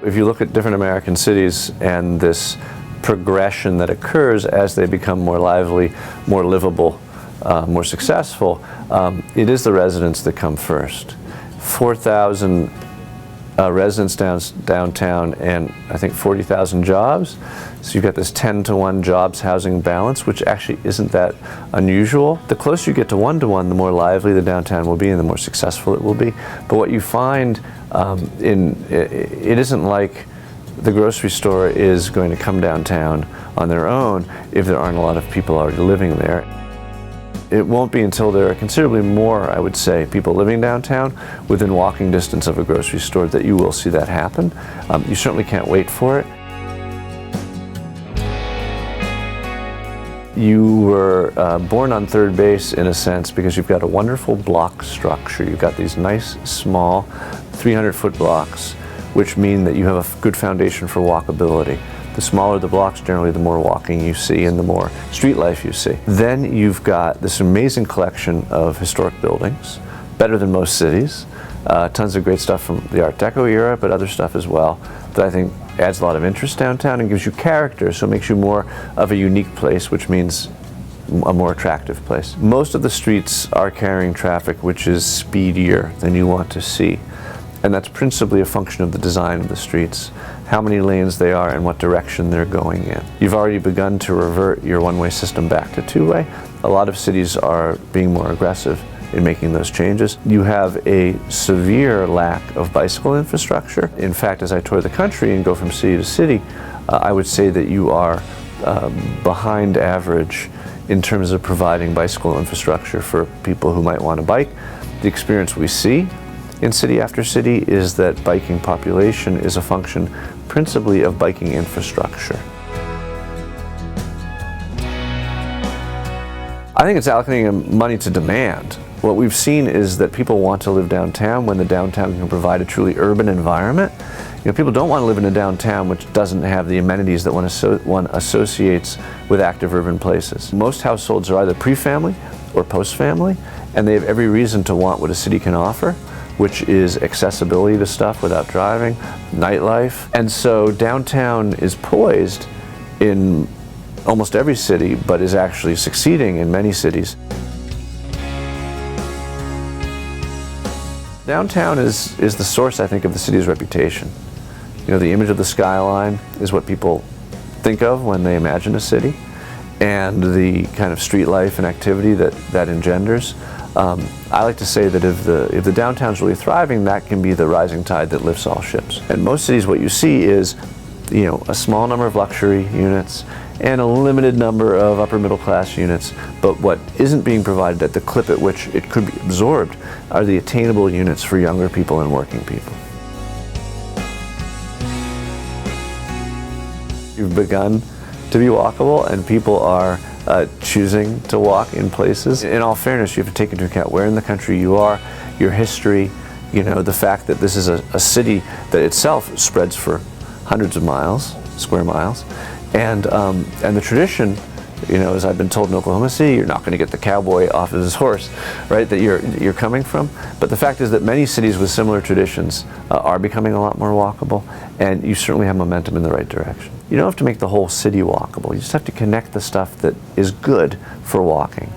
If you look at different American cities and this progression that occurs as they become more lively, more livable, more successful, it is the residents that come first. 4,000 residents downtown and I think 40,000 jobs. So you've got this 10-to-1 jobs housing balance, which actually isn't that unusual. The closer you get to 1-to-1, the more lively the downtown will be and the more successful it will be. But what you find it isn't like the grocery store is going to come downtown on their own if there aren't a lot of people already living there. It won't be until there are considerably more, I would say, people living downtown within walking distance of a grocery store that you will see that happen. You certainly can't wait for it. You were born on third base in a sense because you've got a wonderful block structure. You've got these nice, small, 300-foot blocks, which mean that you have a good foundation for walkability. The smaller the blocks, generally the more walking you see and the more street life you see. Then you've got this amazing collection of historic buildings, better than most cities. Tons of great stuff from the Art Deco era, but other stuff as well that I think adds a lot of interest downtown and gives you character, so it makes you more of a unique place, which means a more attractive place. Most of the streets are carrying traffic which is speedier than you want to see. And that's principally a function of the design of the streets, how many lanes they are and what direction they're going in. You've already begun to revert your one-way system back to two-way. A lot of cities are being more aggressive in making those changes. You have a severe lack of bicycle infrastructure. In fact, as I tour the country and go from city to city, I would say that you are behind average in terms of providing bicycle infrastructure for people who might want to bike. The experience we see in city after city is that biking population is a function principally of biking infrastructure. I think it's allocating money to demand. What we've seen is that people want to live downtown when the downtown can provide a truly urban environment. You know, people don't want to live in a downtown which doesn't have the amenities that one associates with active urban places. Most households are either pre-family or post-family, and they have every reason to want what a city can offer, which is accessibility to stuff without driving, nightlife. And so downtown is poised in almost every city, but is actually succeeding in many cities. Downtown is the source, I think, of the city's reputation. You know, the image of the skyline is what people think of when they imagine a city, and the kind of street life and activity that engenders. I like to say that if the downtown's really thriving, that can be the rising tide that lifts all ships. In most cities, what you see is, you know, a small number of luxury units and a limited number of upper middle class units, but what isn't being provided at the clip at which it could be absorbed are the attainable units for younger people and working people. You've begun to be walkable, and people are choosing to walk in places. In all fairness, you have to take into account where in the country you are, your history, you know, the fact that this is a city that itself spreads for hundreds of miles, square miles, and the tradition, you know, as I've been told in Oklahoma City, you're not going to get the cowboy off of his horse, right, that you're coming from. But the fact is that many cities with similar traditions are becoming a lot more walkable, and you certainly have momentum in the right direction. You don't have to make the whole city walkable. You just have to connect the stuff that is good for walking.